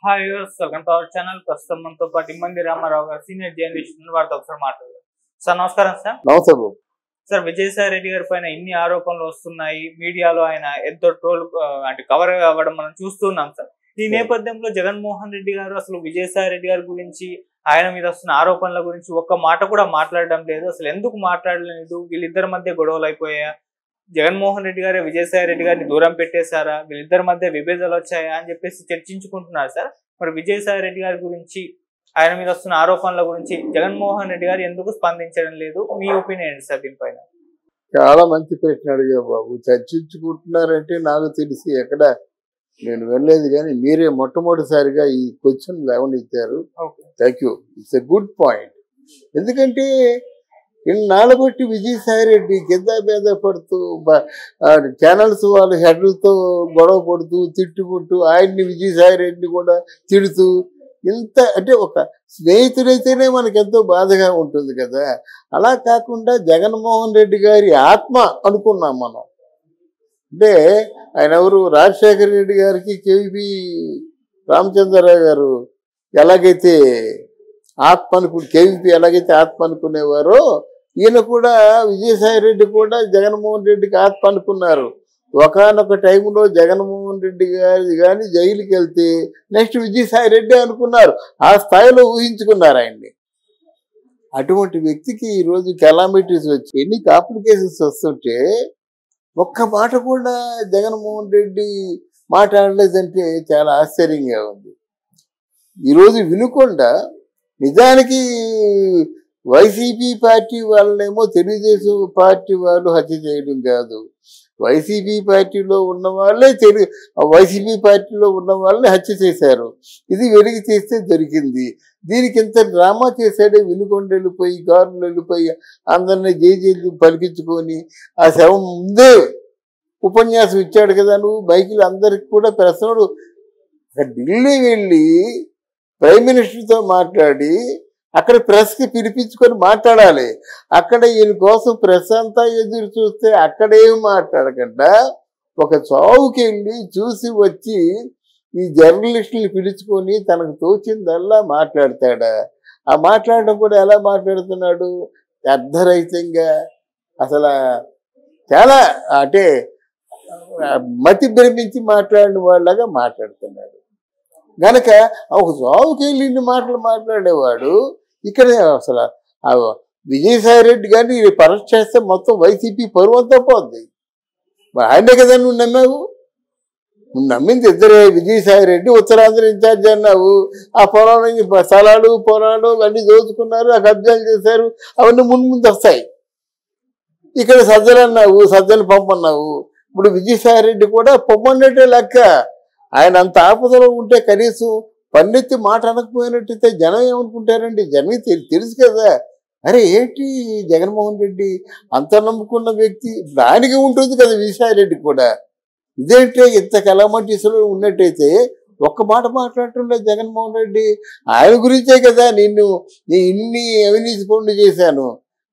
Hi viewers, welcome to our channel. ప్రస్తుతం మనతో పాటు ఇమ్మంది రామారావు గారు, సీనియర్ జర్నలిస్ట్, వారితో ఒకసారి మాట్లాడారు. సార్ నమస్కారం. సార్ నమస్తే. సార్, విజయసాయి రెడ్డి గారి పైన ఇన్ని ఆరోపణలు వస్తున్నాయి, మీడియాలో ఆయన ఎంతో ట్రోల్ అంటే కవర్ అవ్వడం మనం చూస్తున్నాం. సార్, ఈ నేపథ్యంలో జగన్మోహన్ రెడ్డి గారు అసలు విజయసాయి రెడ్డి గారి గురించి, ఆయన మీద వస్తున్న ఆరోపణల గురించి ఒక్క మాట కూడా మాట్లాడడం లేదు. అసలు ఎందుకు మాట్లాడలేదు? వీళ్ళిద్దరి మధ్య గొడవలు అయిపోయా? జగన్మోహన్ రెడ్డి గారే విజయసాయి రెడ్డి గారిని దూరం పెట్టేశారా? వీళ్ళిద్దరి మధ్య విభేదాలు వచ్చాయా అని చెప్పేసి చర్చించుకుంటున్నారు. సార్, మరి విజయసాయి రెడ్డి గారి గురించి, ఆయన మీద వస్తున్న ఆరోపణల గురించి జగన్మోహన్ రెడ్డి గారు ఎందుకు స్పందించడం లేదు? మీ ఒపీనియన్ ఏంటి సార్ దీనిపైన? చాలా మంచి ప్రశ్న అడిగా బాబు. చర్చించుకుంటున్నారంటే నాకు తెలిసి ఎక్కడ నేను వెళ్ళలేదు, కానీ మీరే మొట్టమొదటిసారిగా ఈ క్వశ్చన్ లేవనెత్తారు. Thank you. It's a good point. ఎందుకంటే ఇన్నాళ్ళ బట్టి విజయసాయి రెడ్డి కింద మీద పడుతూ ఛానల్స్ వాళ్ళ హెడ్లతో గొడవ పడుతూ తిట్టుకుంటూ ఆయన్ని విజయసాయి రెడ్డిని కూడా తిడుతూ, ఇంత అంటే ఒక స్నేహితుడైతేనే మనకు ఎంతో బాధగా ఉంటుంది కదా. అలా కాకుండా జగన్మోహన్ రెడ్డి గారి ఆత్మ అనుకున్నాం మనం. అంటే ఆయన ఎవరు, రాజశేఖర రెడ్డి గారికి కేవీపీ రామచంద్రరావు గారు ఎలాగైతే కేవీపీ ఎలాగైతే ఆత్మ అనుకునేవారో, ఈయన కూడా విజయసాయి రెడ్డి కూడా జగన్మోహన్ రెడ్డికి ఆత్మ అనుకున్నారు. ఒకనొక టైంలో జగన్మోహన్ రెడ్డి గారి కానీ జైలుకి వెళ్తే నెక్స్ట్ విజయసాయి రెడ్డి అనుకున్నారు. ఆ స్థాయిలో ఊహించుకున్నారు ఆయన్ని. అటువంటి వ్యక్తికి ఈరోజు కెలామిటీస్ వచ్చి ఎన్ని కాంప్లికేషన్స్ వస్తుంటే ఒక్క మాట కూడా జగన్మోహన్ రెడ్డి మాట్లాడలేదంటే చాలా ఆశ్చర్యంగా ఉంది. ఈరోజు వినుకొండ నిజానికి వైసీపీ పార్టీ వాళ్ళనేమో తెలుగుదేశం పార్టీ వాళ్ళు హత్య చేయడం కాదు, వైసీపీ పార్టీలో ఉన్న వాళ్ళే వైసీపీ పార్టీలో ఉన్న వాళ్ళని హత్య చేశారు. ఇది వెలికి చేస్తే దొరికింది. దీనికి ఇంత డ్రామా చేశాడే. వినుకొండ వెళ్ళిపోయి కారులు వెళ్ళిపోయి అందరినీ జైలు పలికించుకొని ఆ శవం ముందే ఉపన్యాసం ఇచ్చాడు కదా. నువ్వు బైకులు అందరికి కూడా ప్రశ్నలు ఢిల్లీ వెళ్ళి ప్రైమ్ మినిస్టర్తో మాట్లాడి అక్కడ ప్రెస్కి పిలిపించుకొని మాట్లాడాలి. అక్కడ ఈయన కోసం ప్రెస్ అంతా ఎదురు చూస్తే అక్కడేమి మాట్లాడకుండా ఒక చావుకి వెళ్ళి చూసి వచ్చి ఈ జర్నలిస్టుని పిలుచుకొని తనకు తోచిందల్లా మాట్లాడతాడా? ఆ మాట్లాడడం కూడా ఎలా మాట్లాడుతున్నాడు? అర్ధరహితంగా, అసలు చాలా అంటే మతి భ్రమించి మాట్లాడిన వాళ్ళగా మాట్లాడుతున్నాడు. గనక ఒక చావుకి వెళ్ళి ఇన్ని మాటలు మాట్లాడేవాడు ఇక్కడ అసలు విజయసాయి రెడ్డి గారిని పరీక్ష చేస్తే మొత్తం వైసీపీ పరువంతా పోద్ది. ఆయనే కదా నువ్వు నమ్మావు. నువ్వు నమ్మింది ఇద్దరే, విజయసాయి రెడ్డి ఉత్తరాంధ్ర ఇన్ఛార్జ్ అన్నావు. ఆ స్థలాలు పొలాలు అన్నీ దోచుకున్నారు, ఆ కబ్జాలు చేశారు, అవన్నీ ముందు వస్తాయి. ఇక్కడ సజ్జలు అన్నావు, సజ్జలు పంపన్నావు. ఇప్పుడు విజయసాయి రెడ్డి కూడా పొమ్మన్నట్టే లెక్క. ఆయన అంత ఆపదలో ఉంటే కనీసం పన్నెత్తి మాట అనకపోయినట్టయితే జనం ఏమనుకుంటారండి? జనం తెలుసు కదా. అరే ఏంటి జగన్మోహన్ రెడ్డి అంత నమ్ముకున్న వ్యక్తి, దానికి ఉంటుంది కదా విజయసాయి రెడ్డి కూడా. ఇదేంటే ఇంత కలామటీసులో ఉన్నట్టయితే ఒక్క మాట మాట్లాడుతుండే జగన్మోహన్ రెడ్డి. ఆయన గురించే కదా నీ ఇన్ని అవినీతి పనులు చేశాను,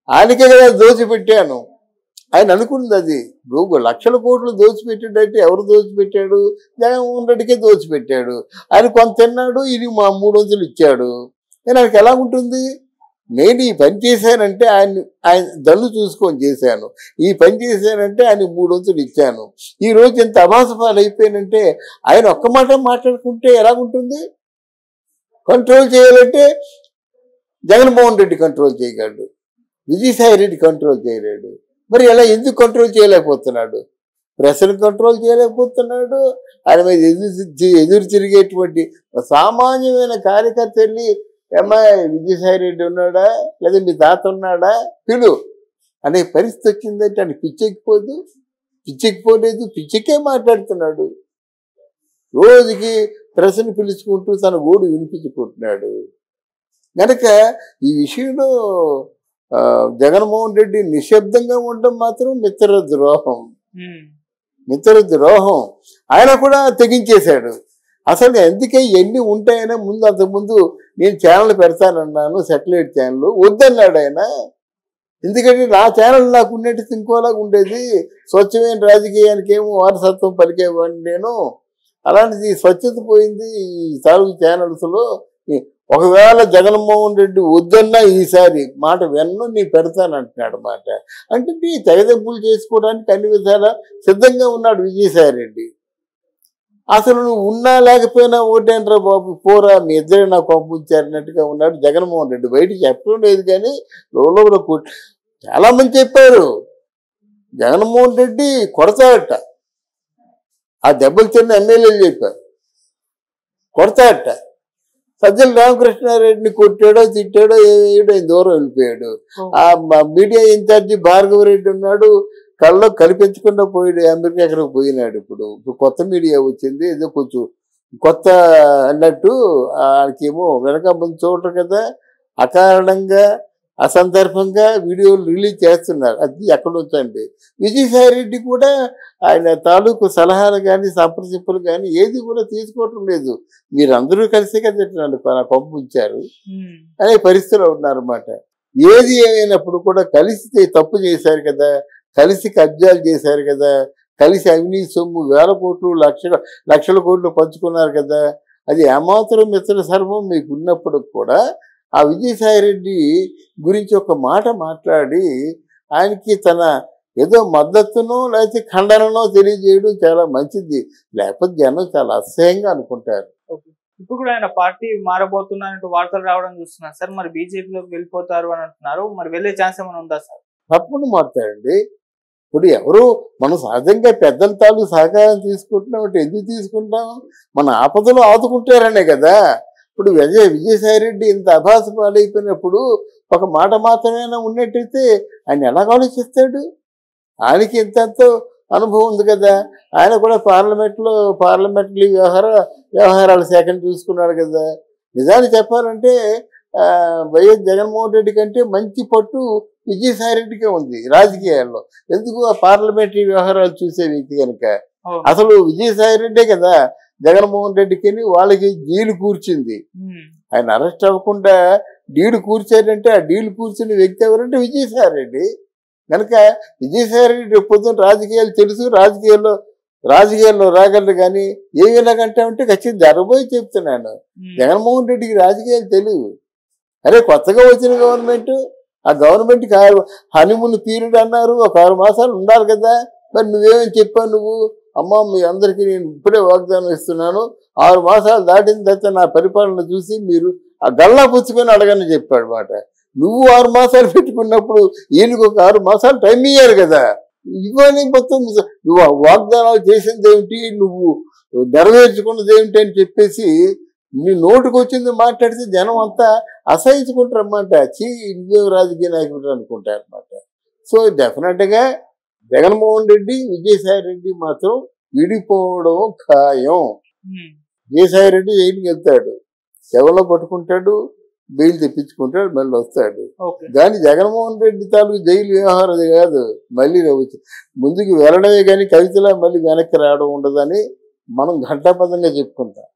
ఆయనకే కదా దోచిపెట్టాను ఆయన అనుకున్నది. అది ఇప్పుడు లక్షల కోట్లు దోచిపెట్టాడంటే ఎవరు దోచిపెట్టాడు? జగన్మోహన్ రెడ్డికే దోచిపెట్టాడు. ఆయన కొంత తిన్నాడు, ఇది మా 300 ఇచ్చాడు. నేను ఆయనకి ఎలా ఉంటుంది? నేను ఈ పని చేశానంటే ఆయన దళ్ళు చూసుకొని చేశాను, ఈ పని చేశానంటే ఆయన 300 ఇచ్చాను. ఈరోజు ఎంత అభాసపాలు అయిపోయానంటే ఆయన ఒక్క మాట మాట్లాడుకుంటే ఎలాగుంటుంది? కంట్రోల్ చేయాలంటే జగన్మోహన్ రెడ్డి కంట్రోల్ చేయగలడు, విజయసాయి రెడ్డి కంట్రోల్ చేయలేడు. మరి ఎలా ఎందుకు కంట్రోల్ చేయలేకపోతున్నాడు? ప్రెస్ను కంట్రోల్ చేయలేకపోతున్నాడు. ఆయన మీద ఎదురు తిరిగేటువంటి సామాన్యమైన కార్యకర్త వెళ్ళి ఏమాయి విజయసాయి రెడ్డి ఉన్నాడా లేదా మీ తాత ఉన్నాడా పిలు అనే పరిస్థితి వచ్చిందంటే ఆయన పిచ్చెక్కిపోలేదు, పిచ్చెక్కే మాట్లాడుతున్నాడు. రోజుకి ప్రెస్ను పిలుచుకుంటూ తన గోడు వినిపించుకుంటున్నాడు. కనుక ఈ విషయంలో జగన్మోహన్ రెడ్డి నిశ్శబ్దంగా ఉండడం మాత్రం మిత్ర ద్రోహం. ఆయన కూడా తెగించేశాడు. అసలు ఎందుకే ఎన్ని ఉంటాయనే అంతకుముందు నేను ఛానల్ పెడతానన్నాను, సెటిలైట్ ఛానల్ వద్దన్నాడు ఆయన. ఎందుకంటే నా ఛానల్ నాకు ఉన్నట్టు ఇంకోలాగా ఉండేది. స్వచ్ఛమైన రాజకీయానికి ఏమో వారసత్వం పలికేవాడిని నేను. అలాంటిది స్వచ్ఛత పోయింది ఈ తాలూకు ఛానల్స్లో. ఒకవేళ జగన్మోహన్ రెడ్డి వద్దన్నా ఈసారి మాట వెన్ను నీ పెడతానంటున్నాడు మాట. అంటే నీ తెగదెంపులు చేసుకోవడానికి అన్ని విధాలా సిద్ధంగా ఉన్నాడు విజయసాయి రెడ్డి. అసలు నువ్వు ఉన్నా లేకపోయినా ఓటేంట్రా బాబు పోరా మీ ఇద్దరే నాకు పంపించారన్నట్టుగా ఉన్నాడు జగన్మోహన్ రెడ్డి. బయటికి చెప్పడం లేదు కానీ లోపల చాలా మంది చెప్పారు జగన్మోహన్ రెడ్డి కొడతాడట. ఆ దెబ్బలు తిన్న ఎమ్మెల్యేలు చెప్పారు కొడతాడట. సజ్జల రామకృష్ణారెడ్డిని కొట్టాడో తిట్టాడో ఏమేయడో దూరం వెళ్ళిపోయాడు. ఆ మీడియా ఇన్ఛార్జి భార్గవరెడ్డి ఉన్నాడు, కళ్ళలో కనిపించకుండా పోయాడు, అమెరికా ఎక్కడికి పోయినాడు. ఇప్పుడు కొత్త మీడియా వచ్చింది, ఏదో కొంచెం కొత్త అన్నట్టు ఆయనకేమో వెనక ముందు చూడరు కదా, అకారణంగా అసందర్భంగా వీడియోలు రిలీజ్ చేస్తున్నారు. అది ఎక్కడ వచ్చండి. విజయసాయి రెడ్డి కూడా ఆయన తాలూకు సలహాలు కానీ సంప్రదింపులు కానీ ఏది కూడా తీసుకోవటం లేదు. మీరందరూ కలిసి కదా నన్ను పంపించారు అనే పరిస్థితిలో ఉన్నారన్నమాట. ఏది ఏమైనప్పుడు కూడా కలిసి తప్పు చేశారు కదా, కలిసి కబ్జాలు చేశారు కదా, కలిసి అవినీతి సొమ్ము వేల కోట్లు లక్షల కోట్లు పంచుకున్నారు కదా. అది ఏమాత్రం మిత్ర సర్వం మీకు ఉన్నప్పుడు కూడా ఆ విజయసాయి రెడ్డి గురించి ఒక మాట మాట్లాడి ఆయనకి తన ఏదో మద్దతునో లేకపోతే ఖండనో తెలియజేయడం చాలా మంచిది. లేకపోతే జనం చాలా అసహ్యంగా అనుకుంటారు. ఇప్పుడు కూడా ఆయన పార్టీ మారబోతున్నట్టు వార్తలు రావడం చూస్తున్నారు సార్. మరి బీజేపీలోకి వెళ్ళిపోతారు అని అంటున్నారు. మరి వెళ్ళే ఛాన్స్ ఏమైనా ఉందా సార్? తప్పకుండా మారుతారండి. ఇప్పుడు ఎవరు మనం సహజంగా పెద్దల తాలూ సహకారం తీసుకుంటున్నాం అంటే ఎందుకు తీసుకుంటాం? మన ఆపదలో ఆదుకుంటారనే కదా. ఇప్పుడు విజయసాయి రెడ్డి ఇంత అభాస పాలైపోయినప్పుడు ఒక మాట మాత్రమేనా ఉన్నట్టయితే ఆయన ఎలా ఆలోచిస్తాడు? ఆయనకి ఇంతంతో అనుభవం ఉంది కదా. ఆయన కూడా పార్లమెంటరీ వ్యవహారాల శాఖను చూసుకున్నాడు కదా. నిజాన్ని చెప్పాలంటే వైఎస్ జగన్మోహన్ రెడ్డి కంటే మంచి పట్టు విజయసాయి రెడ్డికే ఉంది రాజకీయాల్లో. ఎందుకు? ఆ పార్లమెంటరీ వ్యవహారాలు చూసే వ్యక్తి కనుక. అసలు విజయసాయి రెడ్డే కదా జగన్మోహన్ రెడ్డికి వాళ్ళకి డీలు కూర్చుంది. ఆయన అరెస్ట్ అవ్వకుండా డీలు కూర్చారంటే ఆ డీలు కూర్చున్న వ్యక్తి ఎవరంటే విజయసాయి రెడ్డి. కనుక విజయసాయి రెడ్డి పొద్దున్న రాజకీయాలు తెలుసు, రాజకీయాల్లో రాగలరు. కానీ ఏమి ఎలాగంటామంటే ఖచ్చితంగా జరగబోయి చెప్తున్నాను, జగన్మోహన్ రెడ్డికి రాజకీయాలు తెలియదు. అరే కొత్తగా వచ్చిన గవర్నమెంట్, ఆ గవర్నమెంట్కి హనీమూన్ పీరియడ్ అన్నారు, ఒక 6 మాసాలు ఉండాలి కదా. మరి నువ్వేమని చెప్పావు? నువ్వు అమ్మ మీ అందరికీ నేను ఇప్పుడే వాగ్దానం ఇస్తున్నాను, 6 మాసాలు దాటిన తర్వాత నా పరిపాలన చూసి మీరు ఆ గల్లా పుచ్చుకొని అడగని చెప్పాడు మాట. నువ్వు 6 మాసాలు పెట్టుకున్నప్పుడు ఈయనకు ఒక 6 మాసాలు టైం ఇయ్యారు కదా. ఇవన్నీ మొత్తం నువ్వు వాగ్దానాలు చేసింది ఏమిటి, నువ్వు నెరవేర్చుకున్నది ఏమిటి అని చెప్పేసి నీ నోటుకు వచ్చింది మాట్లాడితే జనం అంతా అసహించుకుంటారు అన్నమాట. ఇవే రాజకీయ నాయకుడు అనుకుంటారు అన్నమాట. సో డెఫినెట్గా జగన్మోహన్ రెడ్డి విజయసాయి రెడ్డి మాత్రం విడిపోవడం ఖాయం. విజయసాయి రెడ్డి జైలుకి వెళ్తాడు, ఎవరిలో పట్టుకుంటాడు, బెయిల్ తెప్పించుకుంటాడు, మళ్ళీ వస్తాడు. కానీ జగన్మోహన్ రెడ్డి తాలూకు జైలు వ్యవహారం కాదు, మళ్ళీ ముందుకు వెళ్ళడమే కానీ కవితలా మళ్ళీ వెనక్కి రావడం ఉండదని మనం ఘంటాపదంగా చెప్పుకుంటాం.